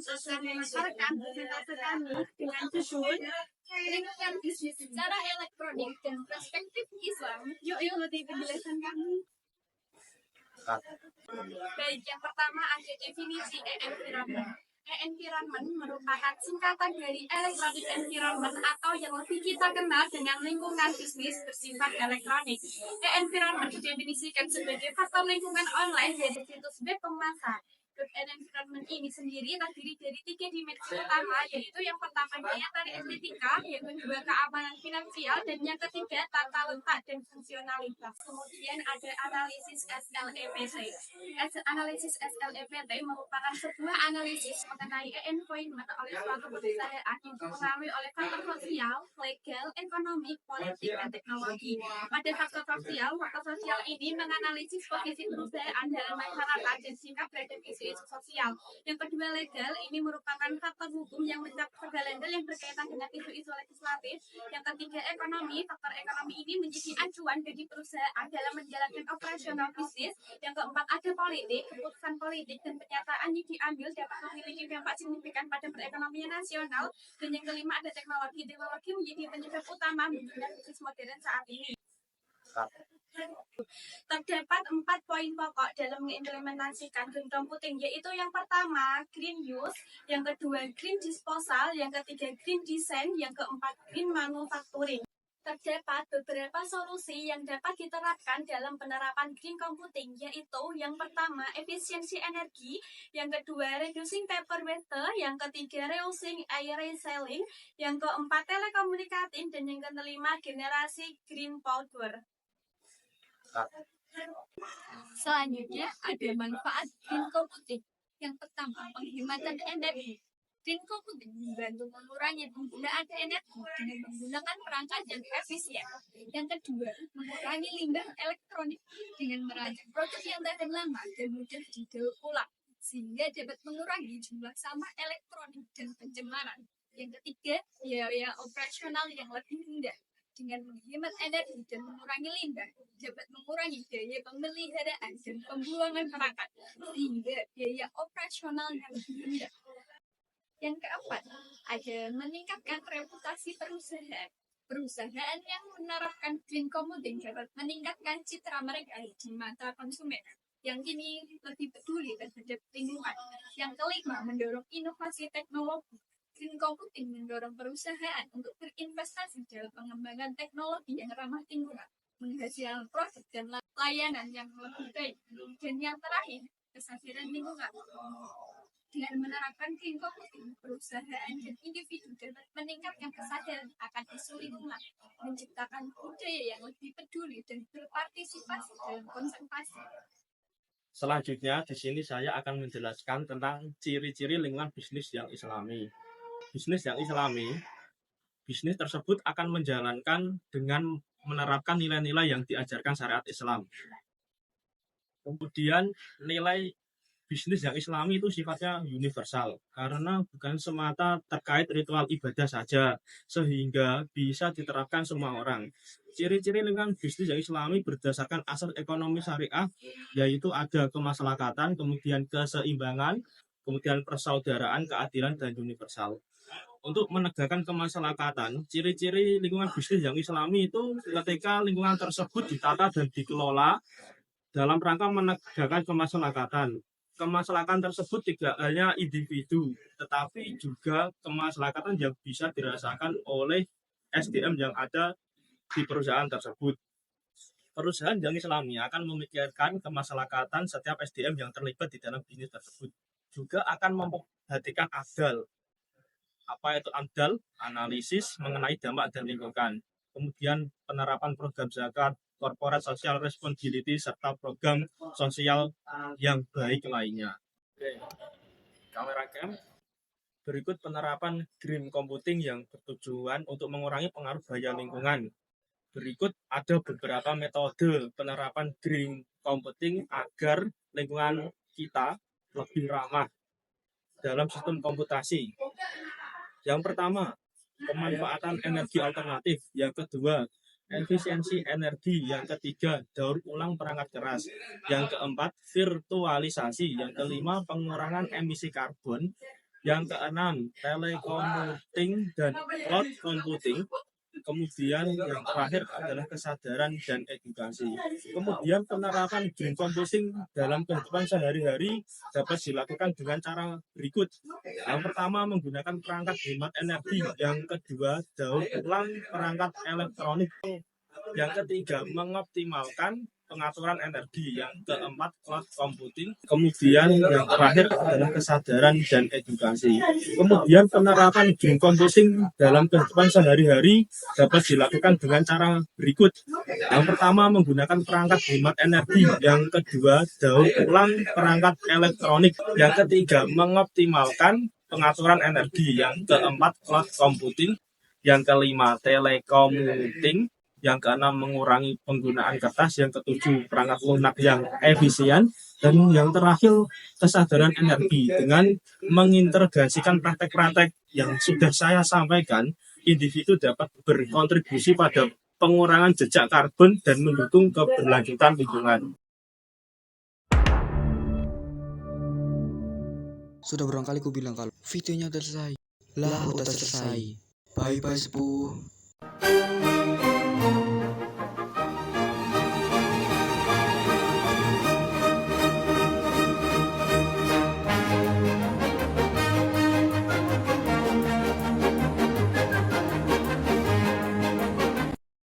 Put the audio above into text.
memasarkan presentasi kami dengan judul lingkungan bisnis secara elektronik dan perspektif Islam. Yuk lebih penjelasan kami. Baik, yang pertama ada definisi environment. Environment merupakan singkatan dari electronic environment atau yang lebih kita kenal dengan lingkungan bisnis bersifat elektronik. Environment didefinisikan sebagai faktor lingkungan online dari situs web pemasar. Environment ini sendiri terdiri dari 3 dimensi utama, yaitu yang pertama daya tarik estetika, yang kedua keamanan finansial, dan yang ketiga tata letak dan fungsionalitas. Kemudian ada analisis SLEPT. Analisis SLEPT merupakan sebuah analisis mengenai environment oleh suatu perusahaan yang dipengaruhi oleh faktor sosial, legal, ekonomi, politik, dan teknologi. Pada faktor sosial ini menganalisis posisi perusahaan dalam masyarakat dan sikap terhadap isu sosial. Yang kedua, legal, ini merupakan faktor hukum yang mencakup segala hal yang berkaitan dengan isu-isu legislatif. Yang ketiga, ekonomi, faktor ekonomi ini menjadi acuan bagi perusahaan dalam menjalankan operasional bisnis. Yang keempat, ada politik, keputusan politik dan pernyataan yang diambil dapat memiliki dampak signifikan pada perekonomian nasional. Dan yang kelima, ada teknologi. Teknologi menjadi penyebab utama munculnya bisnis modern saat ini. Terdapat 4 poin pokok dalam mengimplementasikan green computing, yaitu yang pertama green use, yang kedua green disposal, yang ketiga green design, yang keempat green manufacturing. Terdapat beberapa solusi yang dapat diterapkan dalam penerapan green computing, yaitu yang pertama efisiensi energi, yang kedua reducing paper waste, yang ketiga reusing air recycling, yang keempat telekomunikasi, dan yang kelima generasi green power. Selanjutnya ada manfaat green computing. Yang pertama, penghematan energi. Green computing membantu mengurangi penggunaan energi dengan menggunakan perangkat yang efisien. Yang kedua, mengurangi limbah elektronik dengan merancang produk yang tahan lama dan mudah didaur ulang, sehingga dapat mengurangi jumlah sampah elektronik dan pencemaran. Yang ketiga, biaya operasional yang lebih rendah. Dengan menghemat energi dan mengurangi limbah, dapat mengurangi biaya pemeliharaan dan pembuangan perangkat, sehingga biaya operasional yang lebih rendah. Yang keempat, ada meningkatkan reputasi perusahaan. Perusahaan yang menerapkan green computing dapat meningkatkan citra mereka di mata konsumen yang kini lebih peduli terhadap lingkungan. Yang kelima, mendorong inovasi teknologi. Green computing mendorong perusahaan untuk berinvestasi dalam pengembangan teknologi yang ramah lingkungan, menghasilkan produk dan layanan yang lebih baik. Dan yang terakhir, kesadaran lingkungan. Dengan menerapkan green computing, perusahaan dan individu dapat meningkatkan kesadaran akan isu lingkungan, menciptakan budaya yang lebih peduli dan berpartisipasi dalam konservasi. Selanjutnya, di sini saya akan menjelaskan tentang ciri-ciri lingkungan bisnis yang islami. Bisnis yang islami, bisnis tersebut akan menjalankan dengan menerapkan nilai-nilai yang diajarkan syariat Islam. Kemudian nilai bisnis yang islami itu sifatnya universal, karena bukan semata terkait ritual ibadah saja, sehingga bisa diterapkan semua orang. Ciri-ciri lingkungan bisnis yang islami berdasarkan asas ekonomi syariah, yaitu ada kemaslahatan, kemudian keseimbangan, kemudian persaudaraan, keadilan, dan universal. Untuk menegakkan kemaslahatan, ciri-ciri lingkungan bisnis yang islami itu ketika lingkungan tersebut ditata dan dikelola dalam rangka menegakkan kemaslahatan. Kemaslahatan tersebut tidak hanya individu, tetapi juga kemaslahatan yang bisa dirasakan oleh SDM yang ada di perusahaan tersebut. Perusahaan yang islami akan memikirkan kemaslahatan setiap SDM yang terlibat di dalam bisnis tersebut. Juga akan memperhatikan ADAL. Apa itu ADAL? Analisis mengenai dampak dan lingkungan. Kemudian penerapan program zakat, corporate social responsibility, serta program sosial yang baik lainnya. Oke, kamera cam. Berikut penerapan green computing yang bertujuan untuk mengurangi pengaruh bahaya lingkungan. Berikut ada beberapa metode penerapan green computing agar lingkungan kita lebih ramah dalam sistem komputasi. Yang pertama, pemanfaatan energi alternatif. Yang kedua, efisiensi energi. Yang ketiga, daur ulang perangkat keras. Yang keempat, virtualisasi. Yang kelima, pengurangan emisi karbon. Yang keenam, telecommuting dan cloud computing. Kemudian yang terakhir adalah kesadaran dan edukasi. Kemudian penerapan green computing dalam kehidupan sehari-hari dapat dilakukan dengan cara berikut. Yang pertama, menggunakan perangkat hemat energi. Yang kedua, daur ulang perangkat elektronik. Yang ketiga, mengoptimalkan pengaturan energi. Yang keempat, cloud computing. Kemudian yang terakhir adalah kesadaran dan edukasi. Kemudian penerapan green computing dalam kehidupan sehari-hari dapat dilakukan dengan cara berikut. Yang pertama, menggunakan perangkat hemat energi. Yang kedua, daur ulang perangkat elektronik. Yang ketiga, mengoptimalkan pengaturan energi. Yang keempat, cloud computing. Yang kelima, telecommuting. Yang keenam, mengurangi penggunaan kertas. Yang ketujuh, perangkat lunak yang efisien. Dan yang terakhir, kesadaran energi. Dengan mengintegrasikan praktek-praktek yang sudah saya sampaikan, individu dapat berkontribusi pada pengurangan jejak karbon dan mendukung keberlanjutan lingkungan. Sudah berulang kali ku bilang kalau videonya udah selesai. Lah udah selesai. Bye bye sepuh.